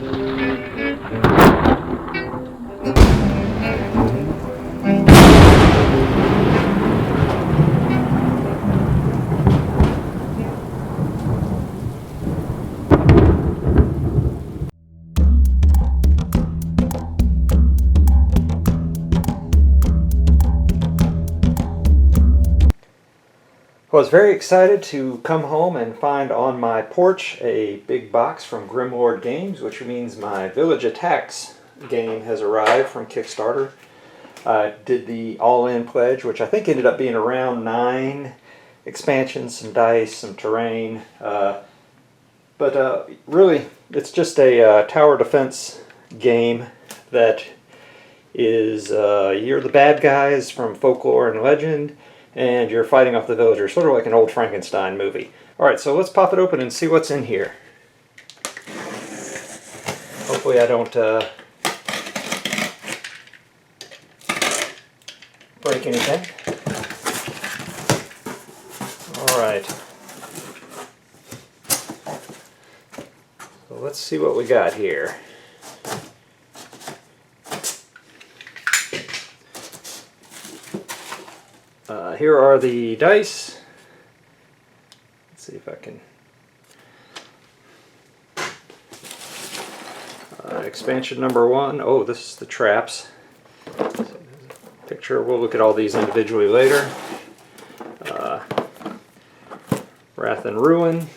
I was very excited to come home and find on my porch a big box from Grimlord Games, which means my Village Attacks game has arrived from Kickstarter. I did the all-in pledge, which I think ended up being around 9 expansions, some dice, some terrain. But really, it's just a tower defense game that is, you're the bad guys from folklore and legend, and you're fighting off the villagers, sort of like an old Frankenstein movie. Alright, so let's pop it open and see what's in here. Hopefully I don't break anything. Alright. So let's see what we got here. Here are the dice. Let's see if I can. Expansion number 1. Oh, this is the traps. Picture. We'll look at all these individually later. Wrath and Ruin.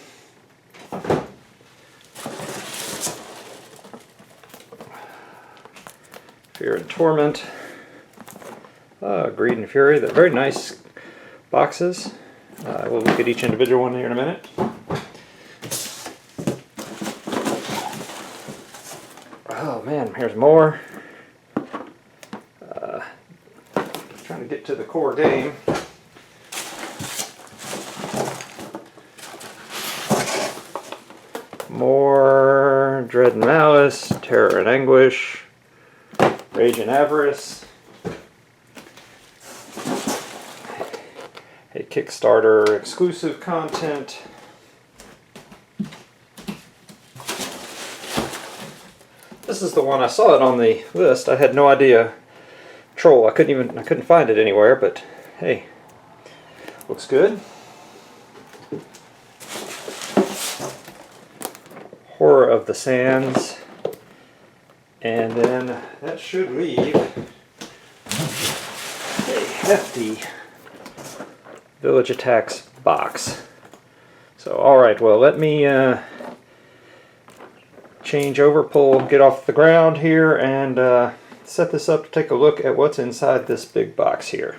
Fear and Torment. Greed and Fury. They're very nice boxes. We'll look at each individual one here in a minute. Oh man, here's more. Trying to get to the core game. More Dread and Malice, Terror and Anguish, Rage and Avarice. A Kickstarter exclusive content. This is the one. I saw it on the list. I had no idea. Troll. I couldn't find it anywhere, but hey, looks good. Horror of the Sands. And then that should leave a hefty Village Attacks box. So alright, well let me change over, get off the ground here, and set this up to take a look at what's inside this big box here.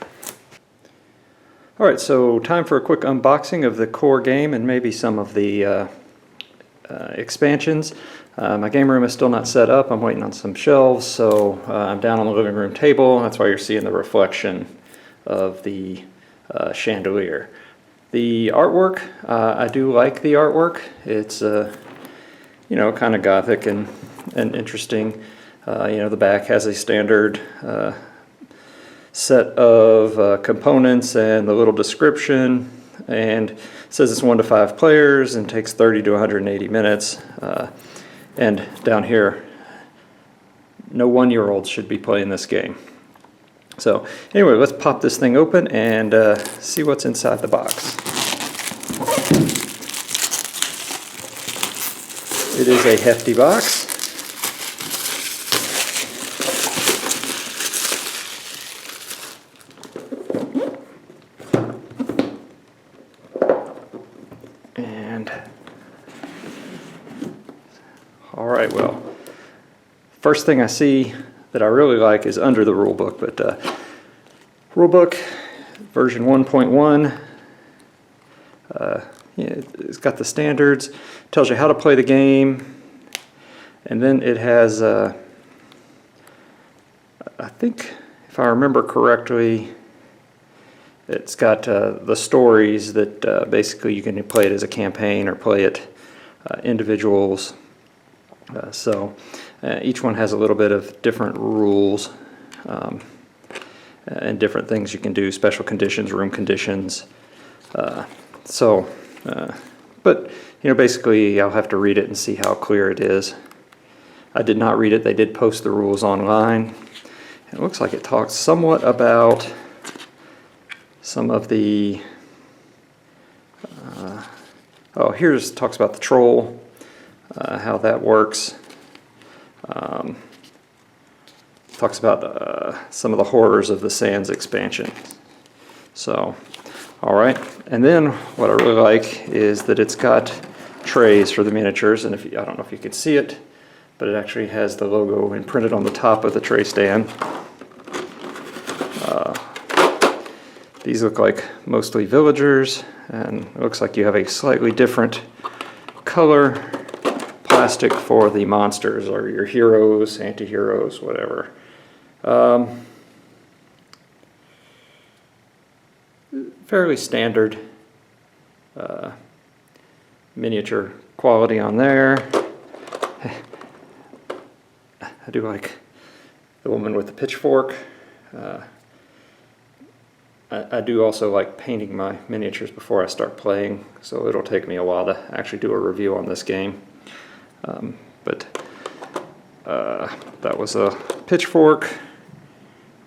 Alright, so time for a quick unboxing of the core game and maybe some of the expansions. My game room is still not set up. I'm waiting on some shelves, so I'm down on the living room table. That's why you're seeing the reflection of the chandelier. The artwork, I do like the artwork. It's you know, kind of gothic and interesting. You know, the back has a standard set of components and the little description, and it says it's 1 to 5 players and takes 30 to 180 minutes. And down here, no 1-year-olds should be playing this game. So anyway, let's pop this thing open and see what's inside the box. It is a hefty box. And alright, well, first thing I see that I really like is under the rule book, but rule book version 1.1, yeah, it's got the standards, tells you how to play the game, and then it has I think if I remember correctly, it's got the stories that basically you can play it as a campaign or play it individuals. So each one has a little bit of different rules and different things you can do, special conditions, room conditions. But you know, basically I'll have to read it and see how clear it is. I did not read it. They did post the rules online. It looks like it talks somewhat about some of the, talks about the troll, how that works. Talks about some of the horrors of the Sands expansion. So, all right. And then what I really like is that it's got trays for the miniatures, and I don't know if you can see it, but it actually has the logo imprinted on the top of the tray stand. These look like mostly villagers, and it looks like you have a slightly different color plastic for the monsters or your heroes, anti-heroes, whatever. Fairly standard miniature quality on there. I do like the woman with the pitchfork. I do also like painting my miniatures before I start playing, so it'll take me a while to actually do a review on this game. But that was a pitchfork.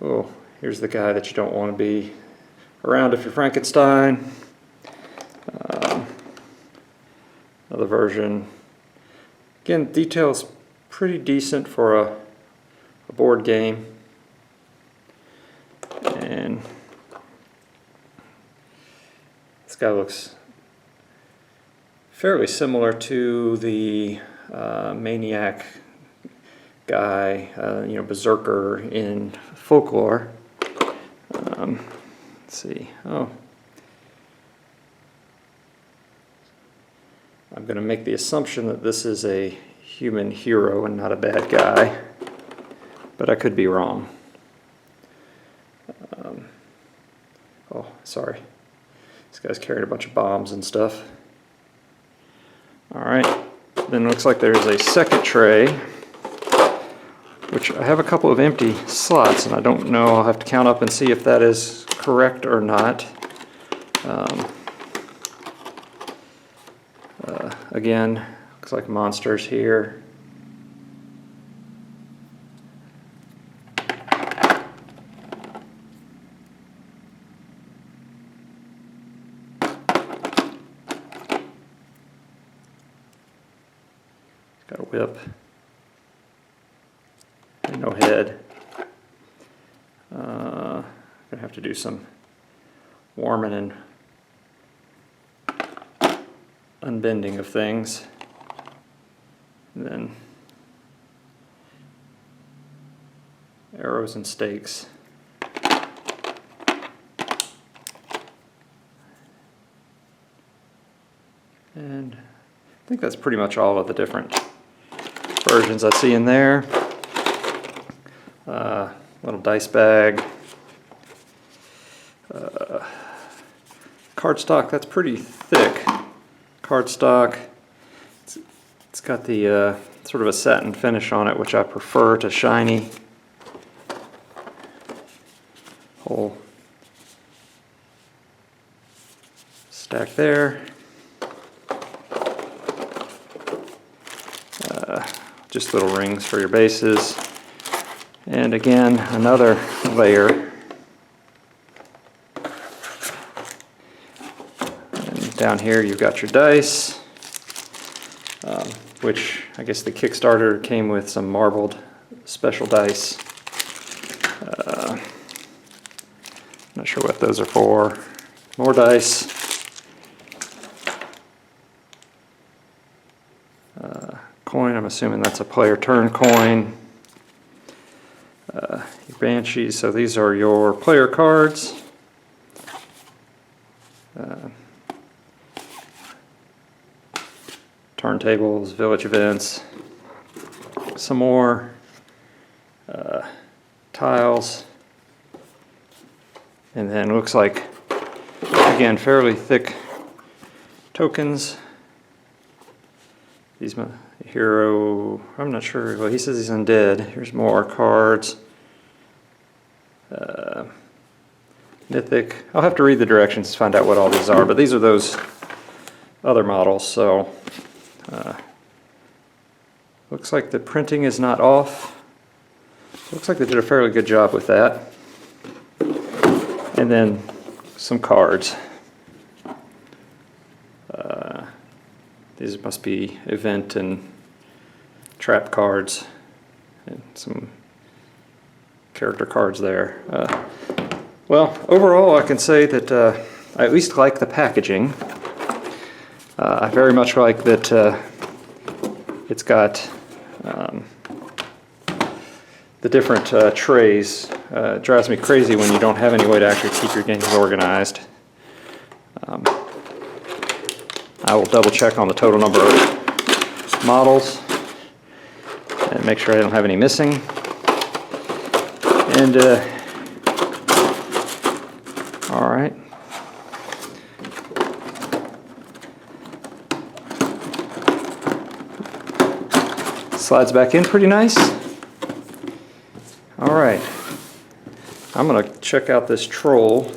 Oh, here's the guy that you don't want to be around if you're Frankenstein. Another version. Again, details pretty decent for a board game. And this guy looks fairly similar to the maniac guy, berserker in folklore. Let's see. Oh, I'm going to make the assumption that this is a human hero and not a bad guy, but I could be wrong. Oh, sorry. This guy's carrying a bunch of bombs and stuff. All right. Then it looks like there's a second tray, which I have a couple of empty slots, and I don't know. I'll have to count up and see if that is correct or not. Again, looks like monsters here. Got a whip. And no head. Gonna have to do some warming and unbending of things. And then arrows and stakes. And I think that's pretty much all of the different versions I see in there. Little dice bag. Cardstock, that's pretty thick. Cardstock. It's got the sort of a satin finish on it, which I prefer to shiny. Whole stack there. Just little rings for your bases. And again, another layer. And down here you've got your dice, which I guess the Kickstarter came with some marbled special dice. Not sure what those are for. More dice. Coin, I'm assuming that's a player turn coin. Your Banshees, so these are your player cards. Turntables, village events, some more tiles, and then looks like, again, fairly thick tokens. These hero, I'm not sure, well, he says he's undead. Here's more cards. Mythic. I'll have to read the directions to find out what all these are, but these are those other models, so Looks like the printing is not off. Looks like they did a fairly good job with that. And then some cards. These must be event and trap cards, and some character cards there. Well, overall I can say that I at least like the packaging. I very much like that it's got the different trays. It drives me crazy when you don't have any way to actually keep your games organized. I will double check on the total number of models and make sure I don't have any missing. And all right. Slides back in pretty nice. All right. I'm going to check out this troll.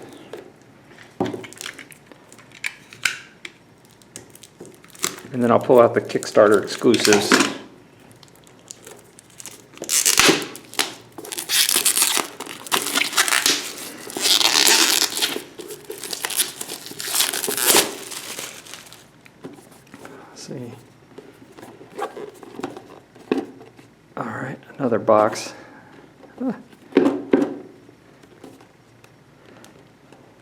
And then I'll pull out the Kickstarter exclusives. Let's see. All right, another box.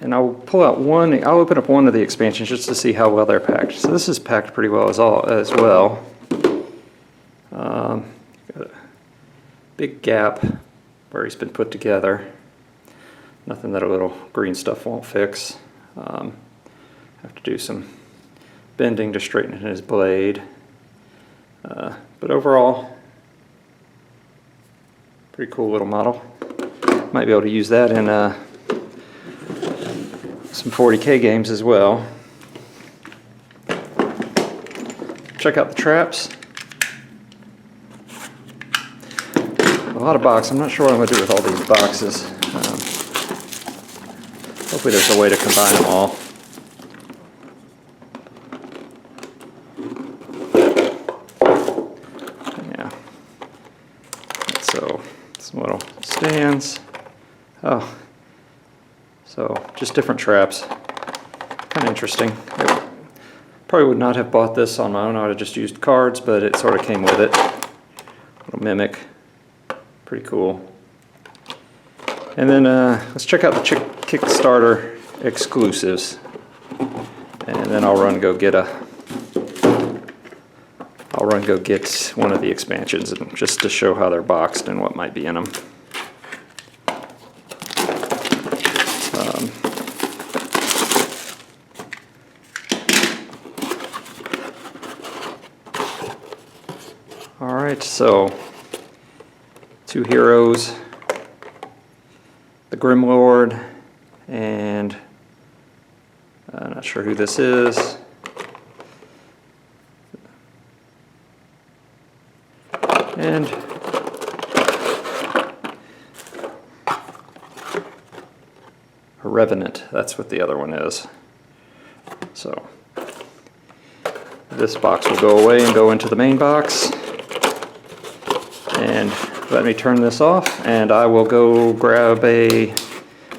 And I'll pull out one, I'll open up one of the expansions just to see how well they're packed. So this is packed pretty well as well. Got a big gap where he's been put together. Nothing that a little green stuff won't fix. Have to do some bending to straighten his blade. But overall, pretty cool little model. Might be able to use that in some 40K games as well. Check out the traps. A lot of boxes. I'm not sure what I'm going to do with all these boxes. Hopefully there's a way to combine them all. Yeah. So, some little stands. Oh. So, just different traps. Kind of interesting. I probably would not have bought this on my own. I would have just used cards, but it sort of came with it. Little mimic. Pretty cool. And then let's check out the Kickstarter exclusives. And then I'll run go get one of the expansions, and just to show how they're boxed and what might be in them. Alright, so 2 heroes, the Grimlord, and I'm not sure who this is. And a Revenant, that's what the other one is. So this box will go away and go into the main box. And let me turn this off, and I will go grab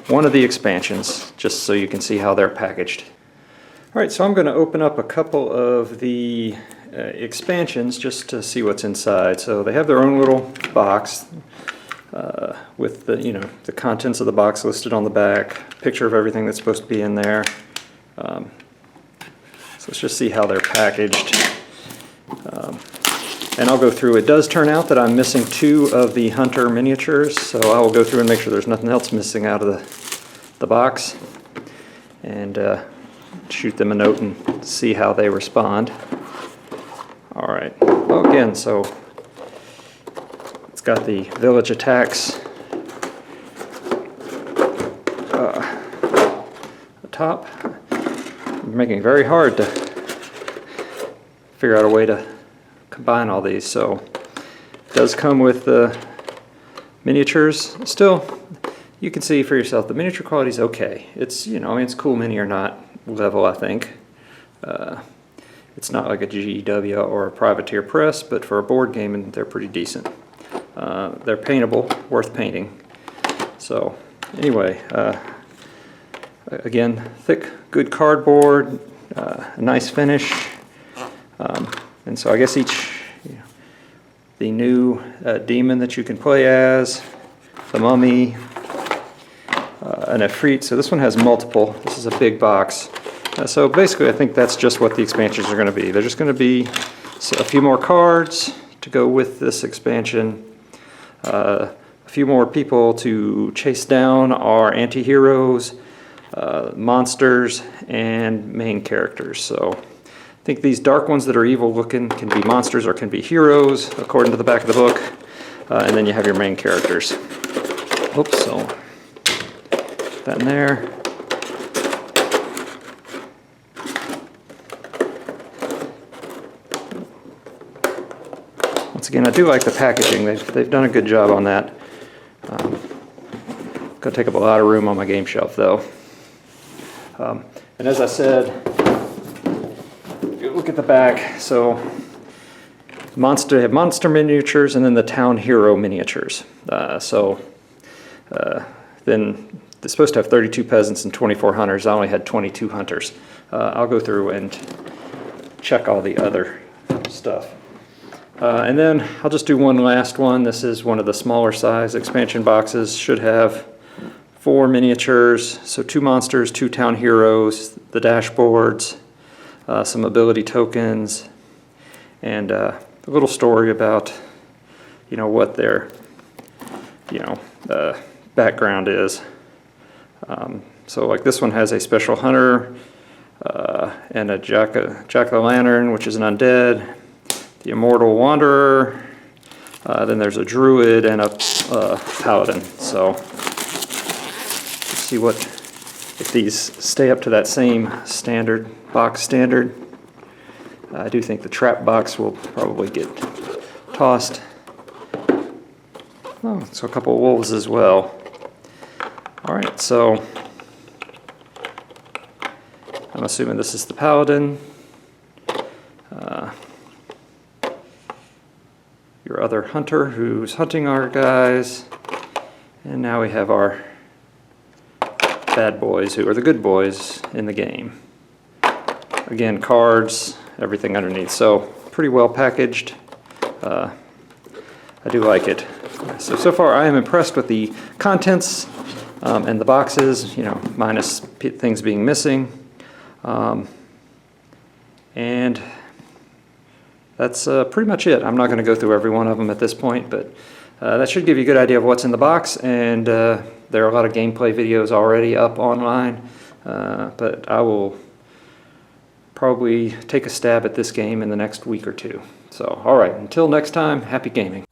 one of the expansions just so you can see how they're packaged. Alright, so I'm going to open up a couple of the expansions just to see what's inside. So they have their own little box with the contents of the box listed on the back, picture of everything that's supposed to be in there. So let's just see how they're packaged. And I'll go through. It does turn out that I'm missing 2 of the Hunter miniatures, so I will go through and make sure there's nothing else missing out of the box, and shoot them a note and see how they respond. Alright, well again, so it's got the Village Attacks top. I'm making it very hard to figure out a way to combine all these. So it does come with the miniatures. Still, you can see for yourself the miniature quality is okay. It's, it's cool mini or not level, I think. It's not like a GW or a privateer press, but for a board game, they're pretty decent. They're paintable, worth painting. So anyway, again, thick, good cardboard, a nice finish. And so I guess the new demon that you can play as, the mummy, an Efreet. So this one has multiple. This is a big box. So basically I think that's just what the expansions are going to be. They're just going to be a few more cards to go with this expansion, a few more people to chase down our anti-heroes, monsters, and main characters. So I think these dark ones that are evil looking can be monsters or can be heroes, according to the back of the book. And then you have your main characters. Oops, so put that in there. Once again, I do like the packaging. They've done a good job on that. Gonna take up a lot of room on my game shelf, though. And as I said, look at the back. So they have monster miniatures and then the town hero miniatures. Then they're supposed to have 32 peasants and 24 hunters. I only had 22 hunters. I'll go through and check all the other stuff. And then I'll just do one last one. This is one of the smaller size expansion boxes. Should have 4 miniatures, so 2 monsters, 2 town heroes, the dashboards, some ability tokens, and a little story about, what their, background is. So like this one has a special hunter and a jack-o'-lantern, which is an undead, the immortal wanderer, then there's a druid and a paladin. So let's see if these stay up to that same box standard. I do think the trap box will probably get tossed. Oh, so a couple of wolves as well. All right, so I'm assuming this is the paladin. Your other hunter who's hunting our guys. And now we have our bad boys who are the good boys in the game. Again, cards, everything underneath. So pretty well packaged. I do like it. So far I am impressed with the contents and the boxes, minus things being missing. And that's pretty much it. I'm not going to go through every one of them at this point, but that should give you a good idea of what's in the box. And there are a lot of gameplay videos already up online, but I will probably take a stab at this game in the next week or two. So, all right, until next time, happy gaming.